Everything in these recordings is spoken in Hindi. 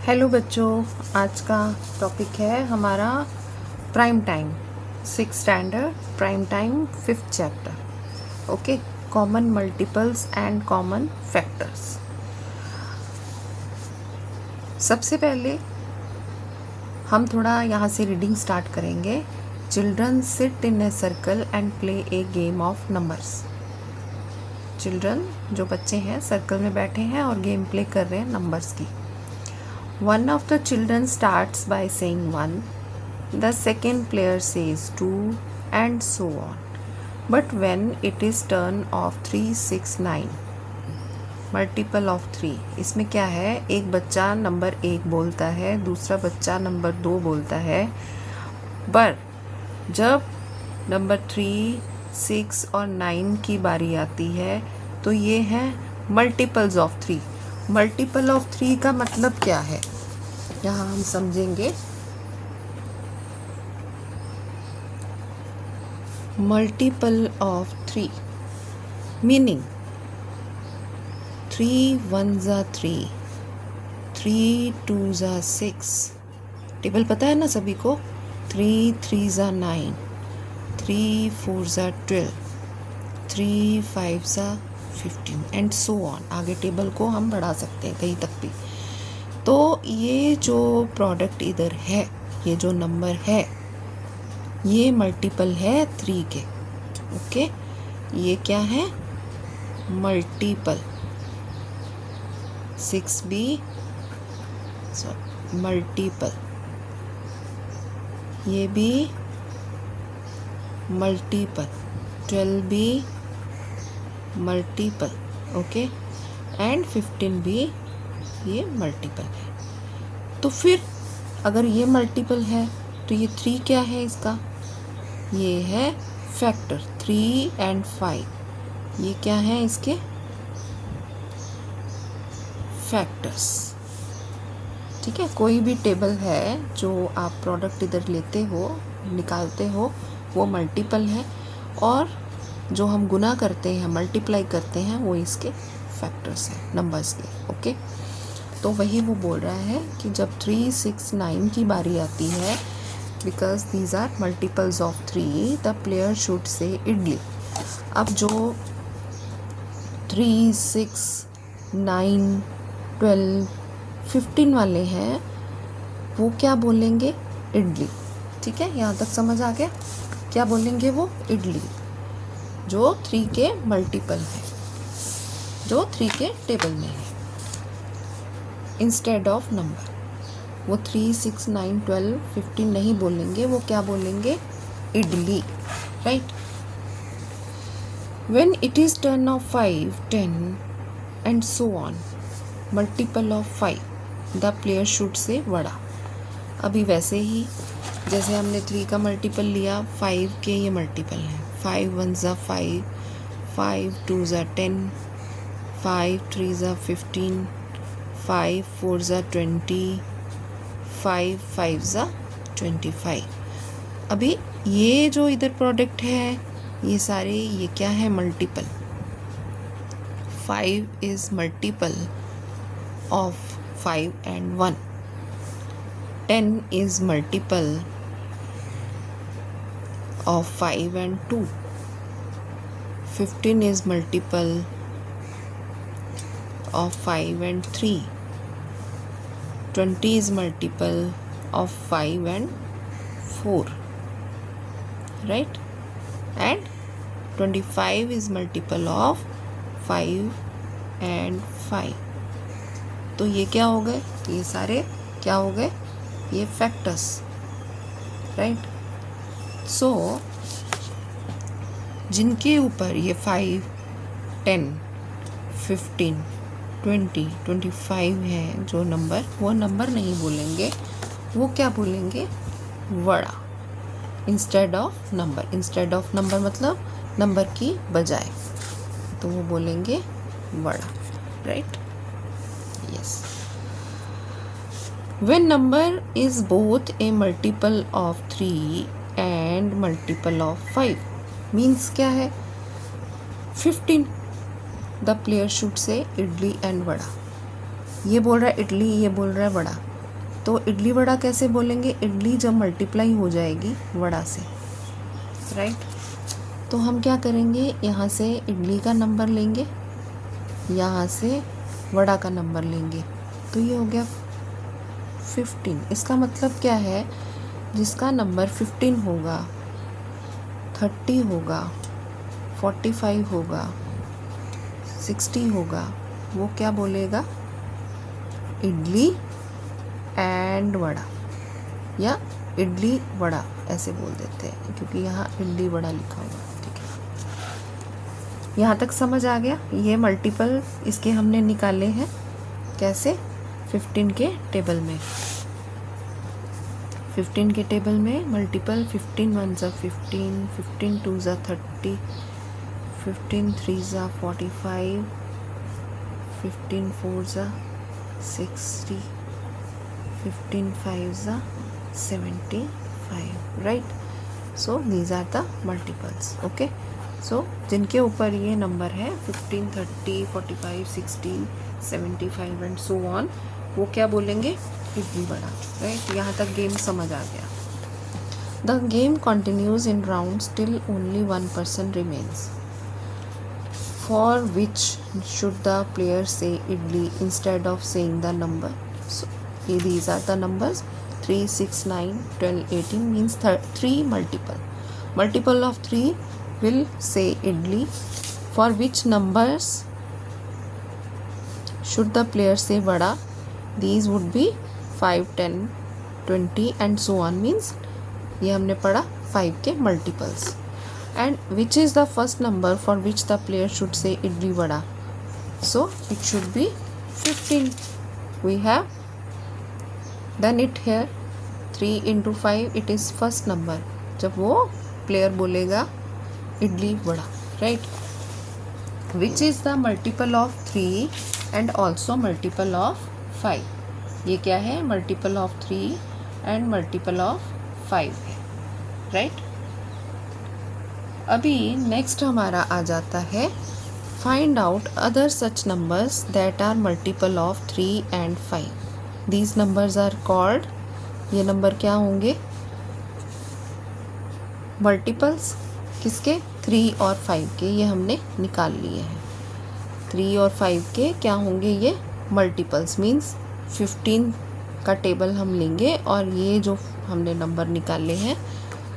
हेलो बच्चों, आज का टॉपिक है हमारा prime time 6th standard prime time 5th chapter. Okay, common multiples and common factors. सबसे पहले हम थोड़ा यहाँ से रीडिंग स्टार्ट करेंगे। Children sit in a circle and play A game of numbers. Children जो बच्चे हैं सर्कल में बैठे हैं और गेम प्ले कर रहे हैं नंबर्स की। One of the children starts by saying 1, the second player says 2 and so on. But when it is turn of 3, 6, 9, multiple of 3, इसमें क्या है, एक बच्चा नंबर 1 बोलता है, दूसरा बच्चा नंबर 2 बोलता है, पर जब नंबर 3, 6 और 9 की बारी आती है तो ये है मल्टीपल्स ऑफ 3। मल्टीपल ऑफ 3 का मतलब क्या है, यहाँ हम समझेंगे। मल्टीपल ऑफ 3 मीनिंग 3 1 ज़ा 3, 3 2 ज़ा 6। टेबल पता है ना सभी को। 3 3 ज़ा 9, 3 4 ज़ा 12, 3 5 ज़ा 15 एंड सो ऑन। आगे टेबल को हम बढ़ा सकते हैं कहीं तक भी। तो ये जो प्रोडक्ट इधर है, ये जो नंबर है, ये मल्टीपल है 3 के। ओके, ये क्या है, मल्टीपल। 6 भी मल्टीपल, ये भी मल्टीपल, 12 भी मल्टीपल। ओके, एंड 15 भी ये मल्टीपल है। तो फिर अगर ये मल्टीपल है तो ये 3 क्या है इसका, ये है फैक्टर। 3 एंड 5 ये क्या है इसके फैक्टर्स। ठीक है, कोई भी टेबल है जो आप प्रोडक्ट इधर लेते हो, निकालते हो, वो मल्टीपल है, और जो हम गुना करते हैं, मल्टीप्लाई करते हैं, वो इसके फैक्टर्स हैं, नंबर्स के। ओके, तो वही वो बोल रहा है कि जब 3 6 9 की बारी आती है, because these are multiples of 3, the player should say idli. अब जो 3 6 9 12 15 वाले हैं वो क्या बोलेंगे, इडली। ठीक है, यहाँ तक समझ आ गया। क्या बोलेंगे वो, इडली, जो 3 के मल्टीपल है, जो 3 के टेबल में है। इंस्टेड ऑफ नंबर, वो 3 6 9 12 15 नहीं बोलेंगे, वो क्या बोलेंगे, idli. Right. When it is turn off 5 10 and so on, multiple of 5, the player should से वड़ा। अभी वैसे ही जैसे हमने 3 का मल्टीपल लिया, 5 के ये मल्टीपल हैं। 5 1 ज़ा 5, 5 2 ज़ा 10, 5 3 ज़ा 15, 5 4 ज़ा 20, 5 5 ज़ा 25। अभी ये जो इधर प्रोडक्ट है, ये सारे ये क्या है, multiple. 5 is multiple of 5 and 1, 10 is multiple of 5 and 2, 15 is multiple of 5 and 3, 20 is multiple of 5 and 4, right, and 25 is multiple of 5 and 5। तो ये क्या हो गए, ये सारे क्या हो गए, ये फैक्टर्स। राइट। सो जिनके ऊपर ये 5 10 15 20 25 है जो नंबर, वो नंबर नहीं बोलेंगे, वो क्या बोलेंगे, vada, instead of number. Instead of number मतलब नंबर की बजाय, तो वो बोलेंगे vada. Right, yes. When number is both A multiple of 3 and multiple of 5, means क्या है, 15, the player should say idli and vada. ये बोल रहा है इडली, ये बोल रहा है वड़ा, तो इडली वड़ा कैसे बोलेंगे? इडली जब मल्टीप्लाई हो जाएगी वड़ा से, राइट। तो हम क्या करेंगे, यहाँ से इडली का नंबर लेंगे, यहाँ से वड़ा का नंबर लेंगे, तो ये हो गया 15। इसका मतलब क्या है, जिसका नंबर 15 होगा, 30 होगा, 45 होगा, 60 होगा, वो क्या बोलेगा? इडली एंड वड़ा, या इडली वड़ा ऐसे बोल देते हैं, क्योंकि यहाँ इडली वड़ा लिखा हुआ है। ठीक है, यहाँ तक समझ आ गया? ये मल्टीपल इसके हमने निकाले हैं कैसे? 15 के टेबल में, 15 के टेबल में मल्टीपल 15 1 ज़ा 15, 15 2 ज़ा 30, 15 3 ज़ा 45, 15 4 ज़ा 60, 15 5 ज़ा 75, right. So these are the multiples. Okay, so जिनके ऊपर ये नंबर है 15, 30, 45, 60, 75 एंड सो ऑन, वो क्या बोलेंगे? इडली वड़ा, राइट। यहाँ तक गेम समझ आ गया। The game continues in rounds till only 1 person remains, for which should the player say idli instead of saying the number. So these are the numbers 3, 6, 9, 12, 18 means 3 multiple of 3 will say idli. For which numbers should the player say vada? These would be 5, 10, 20 and so on, means ये हमने पढ़ा 5 के multiples. And which is the first number for which the player should say idli vada? So it should be 15. We have done it here. 3 into 5 it is first number जब वो प्लेयर बोलेगा idli vada, right. Which is the multiple of 3 and also multiple of 5? ये क्या है? Multiple of 3 and multiple of 5 है, राइट। अभी नेक्स्ट हमारा आ जाता है find out other such numbers that are multiple of 3 and 5. These numbers are called, ये नंबर क्या होंगे? मल्टीपल्स किसके? 3 और 5 के, ये हमने निकाल लिए हैं। 3 और 5 के क्या होंगे? ये मल्टीपल्स मीन्स 15 का टेबल हम लेंगे और ये जो हमने नंबर निकाले हैं,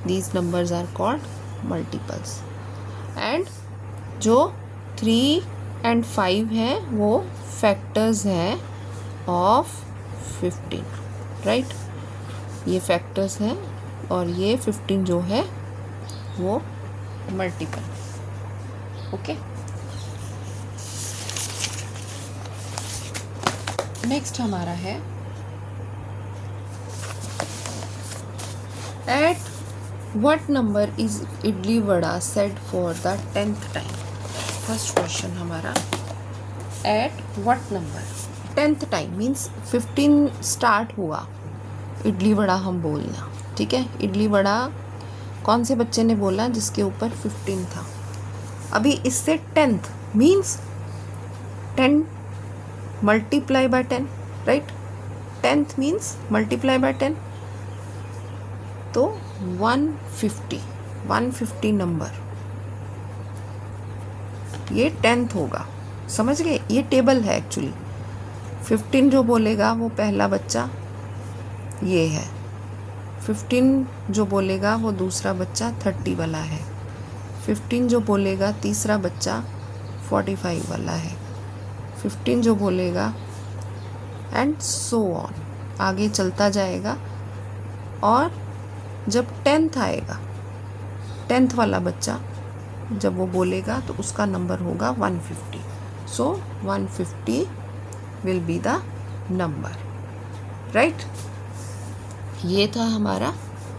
these numbers are called multiples. And जो 3 and 5 हैं वो फैक्टर्स हैं ऑफ 15, राइट। ये फैक्टर्स हैं और ये 15 जो है वो मल्टीपल। ओके, नेक्स्ट हमारा है at what number is idli vada said for the 10th time. First question हमारा, at what number 10th time means 15 start हुआ इडली वड़ा हम बोलना, ठीक है। इडली वड़ा कौन से बच्चे ने बोला? जिसके ऊपर 15 था। अभी इससे 10th means 10 multiply by 10, right. 10th means multiply by 10, तो 150 नंबर, ये 10th होगा। समझ गए? ये टेबल है एक्चुअली। 15 जो बोलेगा वो पहला बच्चा ये है, 15 जो बोलेगा वो दूसरा बच्चा 30 वाला है, 15 जो बोलेगा तीसरा बच्चा 45 वाला है, 15 जो बोलेगा एंड सो ऑन, आगे चलता जाएगा। और जब 10th आएगा, 10th वाला बच्चा जब वो बोलेगा तो उसका नंबर होगा 150. सो 150 will be the number, right. ये था हमारा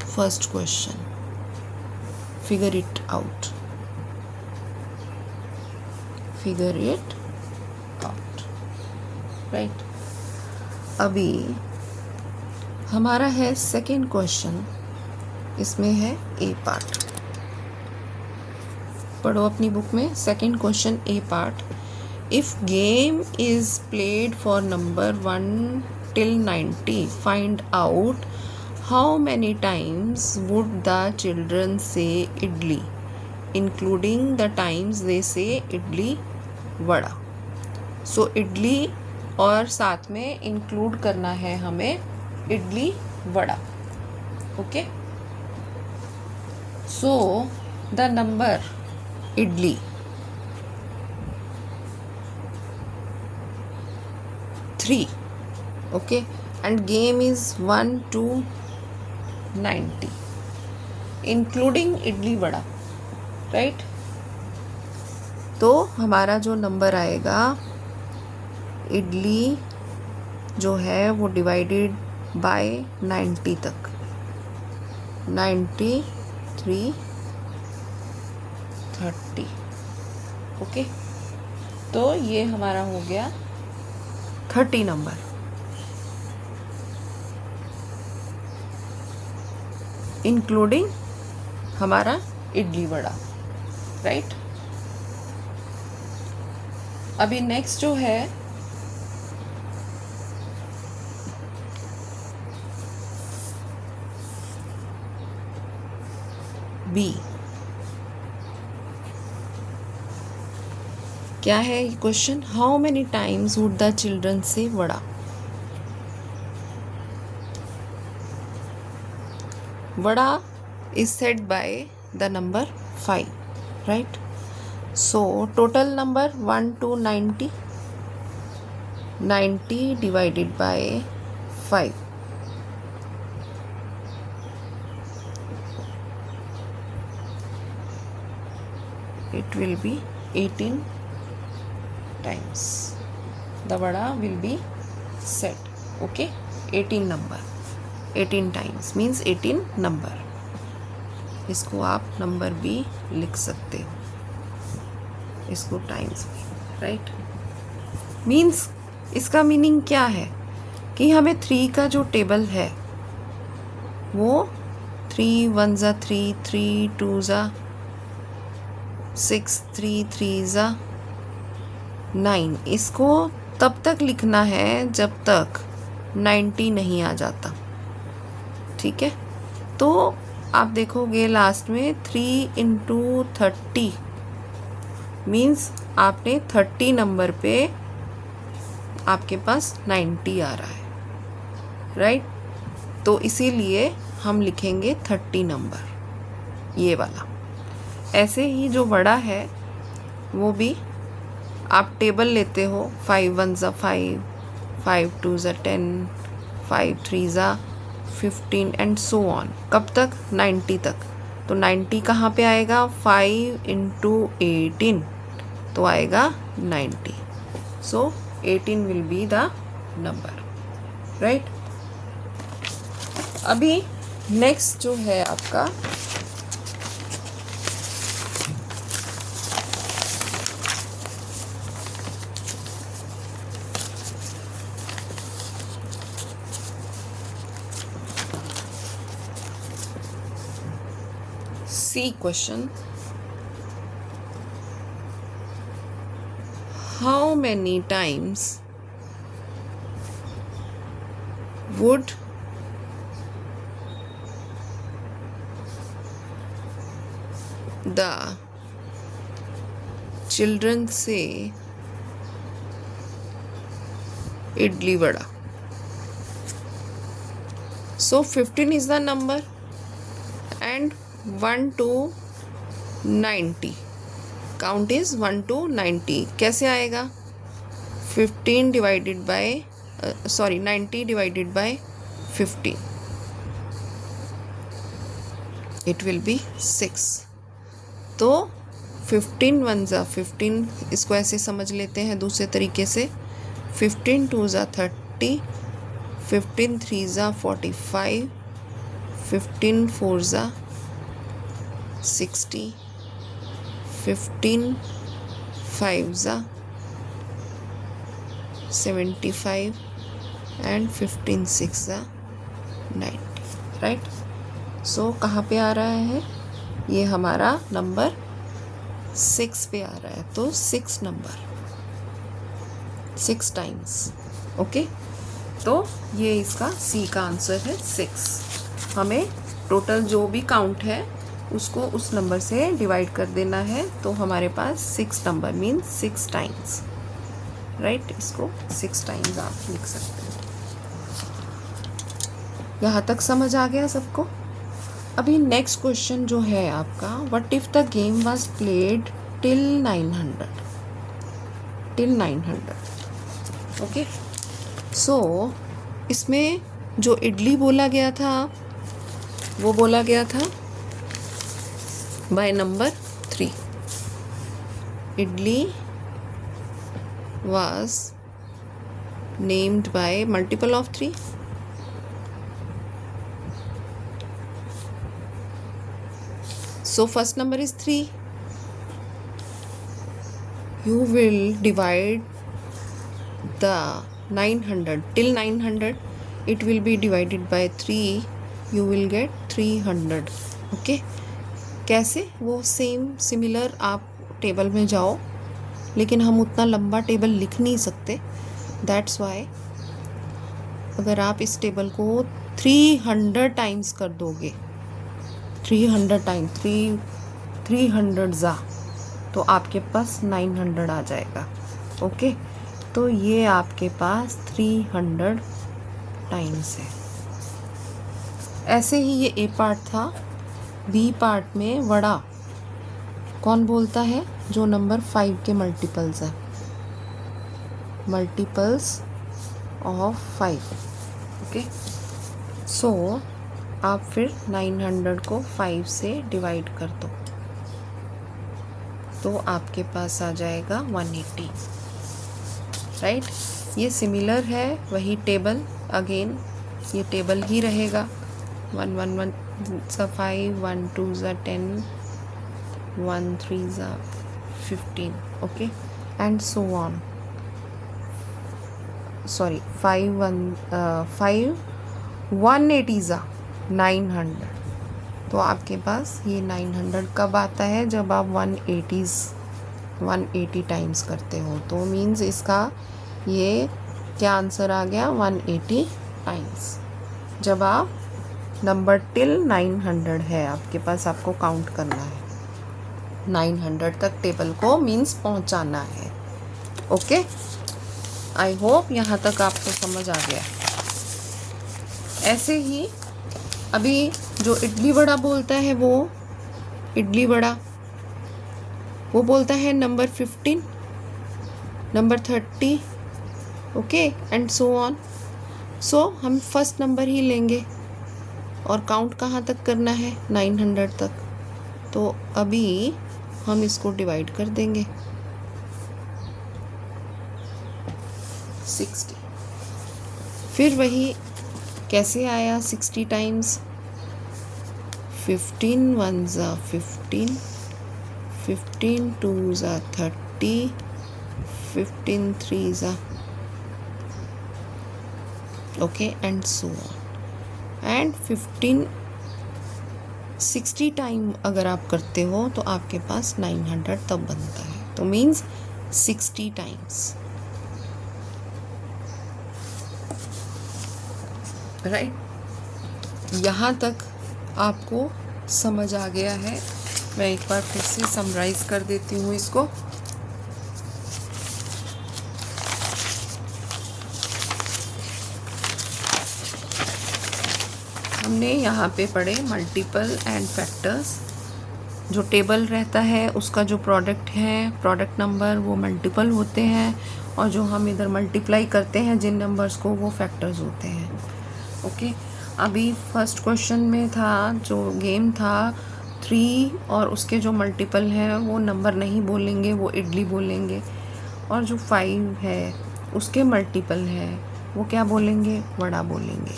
first question, figure it out, figure it out, right. अभी हमारा है सेकेंड क्वेश्चन, इसमें है ए पार्ट। पढ़ो अपनी बुक में second question A part. If game is played for number 1 till 90. Find out how many times would the children say idli, including the times they say idli vada. So idli और साथ में इंक्लूड करना है हमें idli vada. Okay. So the number idli 3. Okay, and game is 1 to 90 including idli vada, right? तो हमारा जो नंबर आएगा इडली जो है वो डिवाइडेड बाय 90 तक 93 30. ओके. तो ये हमारा हो गया 30 नंबर. इंक्लूडिंग हमारा इडली वड़ा, राइट. अभी नेक्स्ट जो है बी. क्या है ये question? How many times would the children say vada. Vada is said by the number 5, right? So total number 1 to 90. 90 divided by 5. It will be 18 times. The vada will be set. Okay, 18 number. 18 times means 18 number. इसको आप नंबर भी लिख सकते हो, इसको टाइम्स भी, राइट. मीन्स इसका मीनिंग क्या है कि हमें 3 का जो टेबल है वो 3 1 ज़ा 3, 3 2 ज़ा 6, 3 3 ज़ा 9. इसको तब तक लिखना है जब तक 90 नहीं आ जाता. ठीक है. तो आप देखोगे लास्ट में 3 इंटू 30 मीन्स आपने 30 नंबर पे आपके पास 90 आ रहा है, राइट. तो इसीलिए हम लिखेंगे 30 नंबर ये वाला. ऐसे ही जो बड़ा है वो भी आप टेबल लेते हो 5 1 ज़ा 5, 5 2 ज़ा 10, 5 3 ज़ा 15 एंड सो ऑन. कब तक? 90 तक. तो 90 कहाँ पे आएगा? 5 इंटू 18 तो आएगा 90. सो 18 will be the number, right. अभी नेक्स्ट जो है आपका C question. How many times would the children say idli vada? So 15 is the number and 1 to 90. Count is 1 to 90. कैसे आएगा? 15 divided by 90 divided by 15. It will be 6. तो 15 1 ज़ा 15. इसको ऐसे समझ लेते हैं दूसरे तरीके से. 15 2 ज़ा 30, 15 3 ज़ा 45, 15 4 ज़ा 60, 15 5 ज़ा 75 एंड 15 6 ज़ा 90, राइट. सो कहाँ पे आ रहा है? ये हमारा नंबर 6 पे आ रहा है. तो 6 नंबर 6 टाइम्स. ओके. तो ये इसका सी का आंसर है 6। हमें टोटल जो भी काउंट है उसको उस नंबर से डिवाइड कर देना है, तो हमारे पास 6 नंबर मीन्स 6 टाइम्स, राइट। इसको 6 टाइम्स आप लिख सकते हो। यहाँ तक समझ आ गया सबको? अभी नेक्स्ट क्वेश्चन जो है आपका, what if the game was played till 900, okay. So इसमें जो इडली बोला गया था वो बोला गया था by number 3। Idli was named by multiple of 3. So first number is 3. You will divide the 900 till 900. It will be divided by 3. You will get 300. Okay. कैसे? वो सेम सिमिलर आप टेबल में जाओ, लेकिन हम उतना लंबा टेबल लिख नहीं सकते। दैट्स वाई अगर आप इस टेबल को 300 टाइम्स कर दोगे, 300 टाइम 300 ज़ा, तो आपके पास 900 आ जाएगा। ओके, तो ये आपके पास 300 टाइम्स है। ऐसे ही ये ए पार्ट था। बी पार्ट में वड़ा कौन बोलता है? जो नंबर 5 के मल्टीपल्स है, मल्टीपल्स ऑफ 5। ओके, सो आप फिर 900 को 5 से डिवाइड कर दो, तो आपके पास आ जाएगा 180, राइट। ये सिमिलर है, वही टेबल, अगेन ये टेबल ही रहेगा। 1 1 1 5, 1 2 10, 1 3 15, okay, and so on. Sorry, 5 180 900। तो आपके पास ये 900 कब आता है? जब आप 180 टाइम्स करते हो। तो मीन्स इसका ये क्या आंसर आ गया? 180 टाइम्स। जब आप नंबर टिल 900 है आपके पास, आपको काउंट करना है 900 तक टेबल को, मीन्स पहुंचाना है। ओके, आई होप यहाँ तक आपको समझ आ गया। ऐसे ही अभी जो इडली वड़ा बोलता है, वो इडली वड़ा वो बोलता है number 15, number 30, okay, and so on. So हम फर्स्ट नंबर ही लेंगे और काउंट कहाँ तक करना है? 900 तक। तो अभी हम इसको डिवाइड कर देंगे 60। फिर वही कैसे आया 60 टाइम्स? 15 1 ज़ा 15, 15 2 ज़ा 30, 15 3 ज़ा, okay, and so on. And 60 time अगर आप करते हो तो आपके पास 900 तब बनता है। तो मीन्स 60 टाइम्स, राइट। यहाँ तक आपको समझ आ गया है। मैं एक बार फिर से समराइज कर देती हूँ इसको। हमने यहाँ पे पढ़े मल्टीपल एंड फैक्टर्स। जो टेबल रहता है उसका जो प्रोडक्ट है, प्रोडक्ट नंबर, वो मल्टीपल होते हैं, और जो हम इधर मल्टीप्लाई करते हैं जिन नंबर्स को, वो फैक्टर्स होते हैं। ओके, अभी फर्स्ट क्वेश्चन में था, जो गेम था 3 और उसके जो मल्टीपल हैं वो नंबर नहीं बोलेंगे, वो इडली बोलेंगे। और जो 5 है उसके मल्टीपल है वो क्या बोलेंगे? वड़ा बोलेंगे।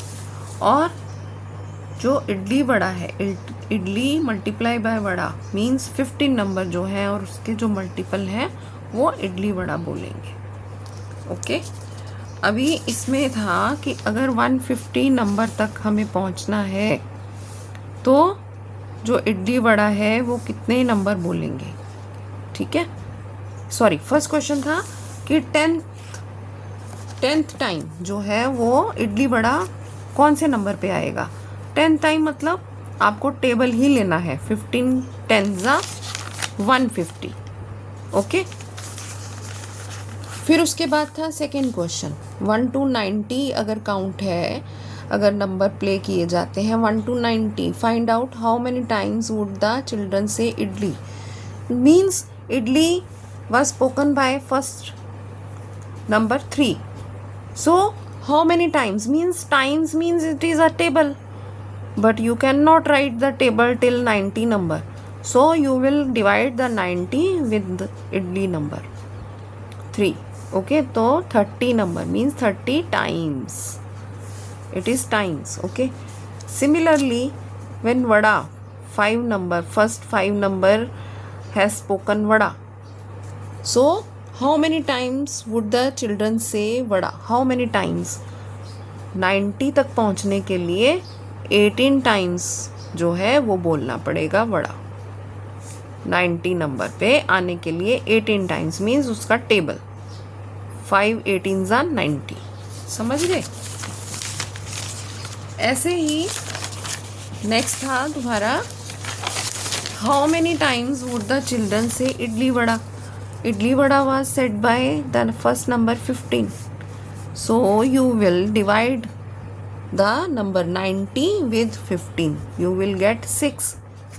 और जो इडली वड़ा है, idli multiply by vada means 15 number जो है और उसके जो मल्टीपल हैं वो इडली वड़ा बोलेंगे। ओके, अभी इसमें था कि अगर 150 नंबर तक हमें पहुंचना है तो जो इडली वड़ा है वो कितने नंबर बोलेंगे? ठीक है, सॉरी, फर्स्ट क्वेश्चन था कि 10th टाइम जो है वो इडली वड़ा कौन से नंबर पे आएगा। 10th टाइम मतलब आपको टेबल ही लेना है, 15 10 150। ओके, फिर उसके बाद था सेकेंड क्वेश्चन, 1 to 90 अगर काउंट है, अगर नंबर प्ले किए जाते हैं 1 to 90, find out how many times would the children say idli. Means idli was spoken by first number 3. So how many times means it is a table, but you cannot write the table till 90 number, so you will divide the 90 with the idli number 3. Okay, so 30 number means 30 times, it is times. Okay, similarly when vada 5 number, first 5 number has spoken vada, so how many times would the children say vada? How many times? 90 तक पहुंचने के लिए 18 टाइम्स जो है वो बोलना पड़ेगा वड़ा। 90 नंबर पे आने के लिए 18 टाइम्स मीन्स उसका टेबल 5 18 90। समझ गए? ऐसे ही नेक्स्ट था तुम्हारा, how many times would the children say idli vada. Idli vada was said by the first number 15. So you will divide the number 90 with 15. You will get 6.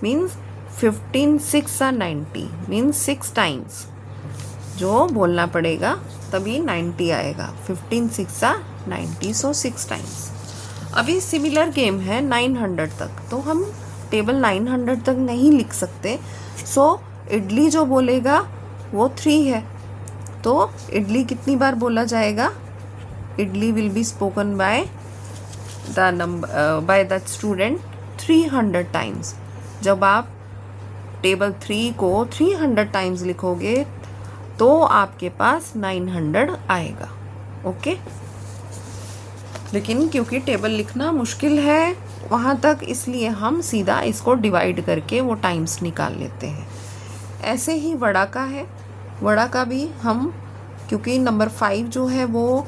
Means 15 6 are 90. Means 6 times. जो बोलना पड़ेगा तभी 90 आएगा। 15 6 are 90. So 6 times. अभी सिमिलर गेम है 900 तक, तो हम टेबल 900 तक नहीं लिख सकते। So इडली जो बोलेगा वो 3 है, तो इडली कितनी बार बोला जाएगा। Idli will be spoken by the number by the student 300 times. जब आप टेबल 3 को 300 टाइम्स लिखोगे तो आपके पास 900 आएगा। ओके, लेकिन क्योंकि टेबल लिखना मुश्किल है वहाँ तक, इसलिए हम सीधा इसको डिवाइड करके वो टाइम्स निकाल लेते हैं। ऐसे ही वड़ा का है, वड़ा का भी हम, क्योंकि नंबर 5 जो है वो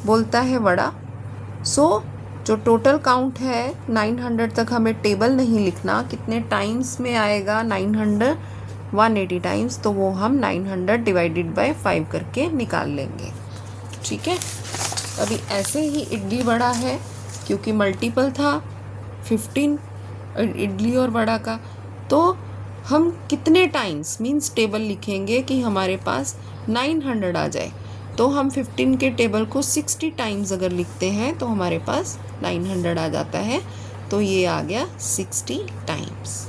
बोलता है वड़ा, सो जो टोटल काउंट है 900 तक हमें टेबल नहीं लिखना, कितने टाइम्स में आएगा 900 180 टाइम्स, तो वो हम 900 डिवाइडेड बाय 5 करके निकाल लेंगे। ठीक है, अभी ऐसे ही इडली वड़ा है, क्योंकि मल्टीपल था 15 इडली और वड़ा का, तो हम कितने टाइम्स मीन्स टेबल लिखेंगे कि हमारे पास 900 आ जाए। तो हम 15 के टेबल को 60 टाइम्स अगर लिखते हैं तो हमारे पास 900 आ जाता है, तो ये आ गया 60 टाइम्स।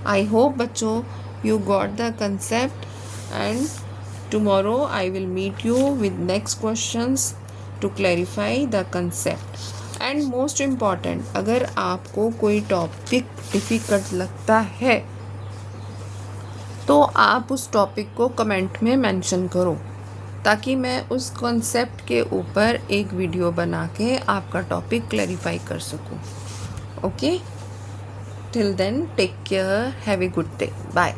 आई होप बच्चों you got the concept, and tomorrow I will meet you with next questions to clarify the concept. And most important, अगर आपको कोई टॉपिक डिफ़िकल्ट लगता है तो आप उस टॉपिक को कमेंट में मेंशन करो, ताकि मैं उस कॉन्सेप्ट के ऊपर एक वीडियो बना के आपका टॉपिक क्लैरिफाई कर सकूं। Okay, till then take care, have a good day, bye.